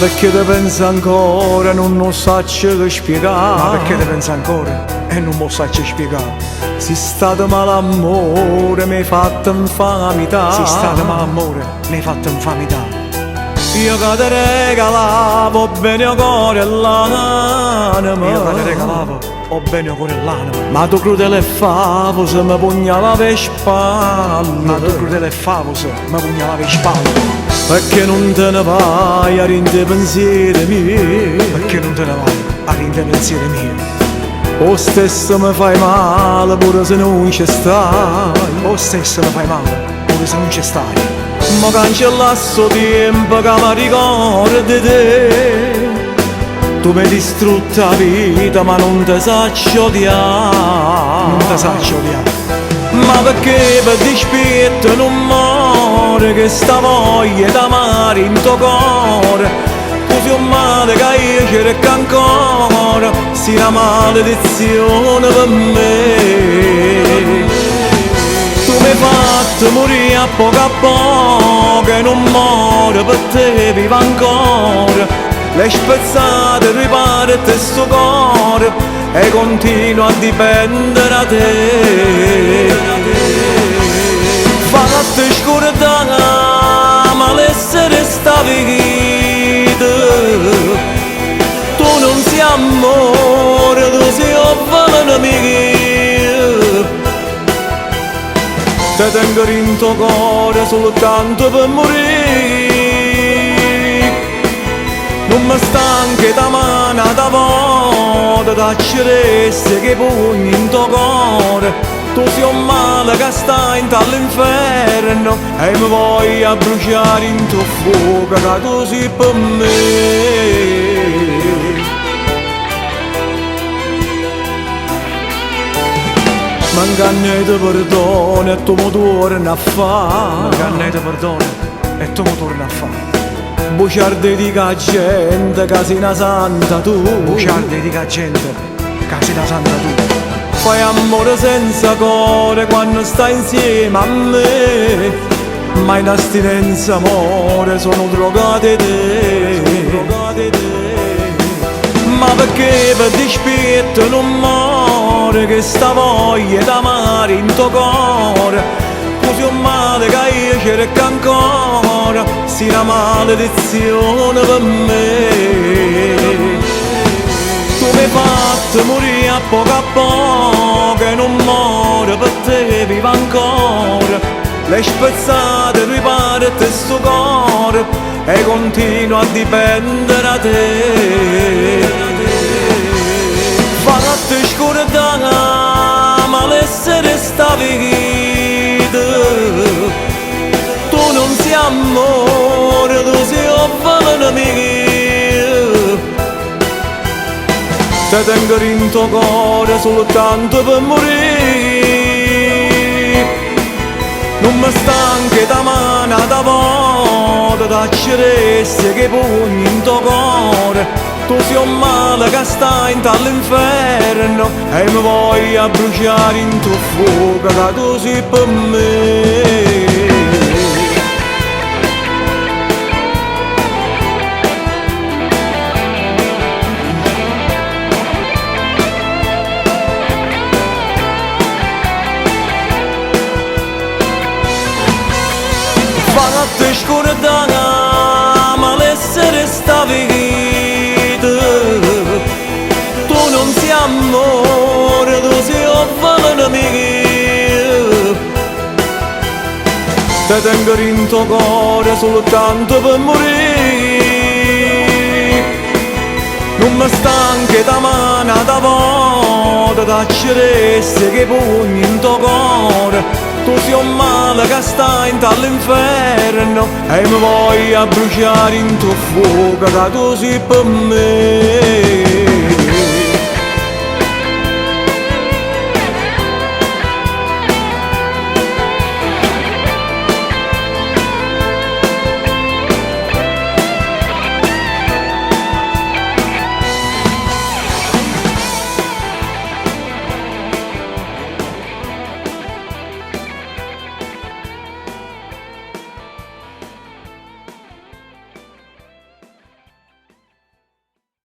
perché te pensa ancora, non lo saccio spiegare. Ma perché te pensa ancora e non lo saccio spiegare? Si stato mal'amore, mi hai fatto infamità. Si stato mal'amore, mi hai fatto infamità. Io che ti regalavo bene il cuore e l'anima. Io che ti regalavo ho bene il cuore e l'anima. Ma tu crudele e favose mi pugnalava le spalle. Ma tu crudele e favose mi pugnalava le spalle. Perché non te ne vai a rindere pensieri miei? Perché non te ne vai a rindere pensieri miei? O stesso mi fai male pure se non ci stai. O stesso mi fai male pure se non ci stai. Ma cancellasso tempo che mi ricordo di te. Tu mi hai distrutto la vita ma non te saccio odiare. Non te saccio odiare. Ma perché per dispetto non muore che sta voglia d'amare in tuo cuore? Così un male che io cerco ancora, sia una maledizione per me. Tu mi hai fatto morire a poco e non muore per te vivo ancora. Le spezzate riparte sto cuore e continuo a dipendere da te. Fatti scordare malessere sta vita. Tu non sei amore, tu sei un veleno mio. Te tengo in tuo cuore soltanto per morire. Non mi stanchi da mano da volta d'acceresse che pugni in tuo cuore. Tu sei un male che sta all'inferno e mi vuoi a bruciare in tuo fuoco che tu sei per me. Mancanne di perdono e tu mi torni a fare. Mancanne di perdono e tu mi torni a fare. Buciardi di gente, casina santa tu. Buciardi di gente, casina santa tu. Fai amore senza cuore quando stai insieme a me. Ma in astinenza amore sono drogate te. Ma perché per dispetto non muore che sta voglia d'amare in tuo cuore? Così un male che io cerco ancora, sia una maledizione per me. Tu mi hai fatto morire a poco e non muore per te vivo ancora. Le spezzate riparte sto cuore e continuo a dipendere da te. Fatti scordare malessere sta vita. Tu non sei amore, tu sei un veleno mio. Te tengo in tuo cuore soltanto per morire. Non mi stanchi da mano da volta d'acceresse che pugni in tuo cuore. Tu sei un male che sta all'inferno e mi vuoi a bruciare in tuo fuoco che tu sei per me. Fatti scordare malessere sta vita. Tu non sei amore, tu sei un veleno mio. Te tengo in tuo cuore soltanto per morire. Non mi stanchi da mano da volta d'acceresse che pugni in tuo cuore. Tu sei un male che sta all'inferno e mi vuoi a bruciare in tuo fuoco che tu sei per me.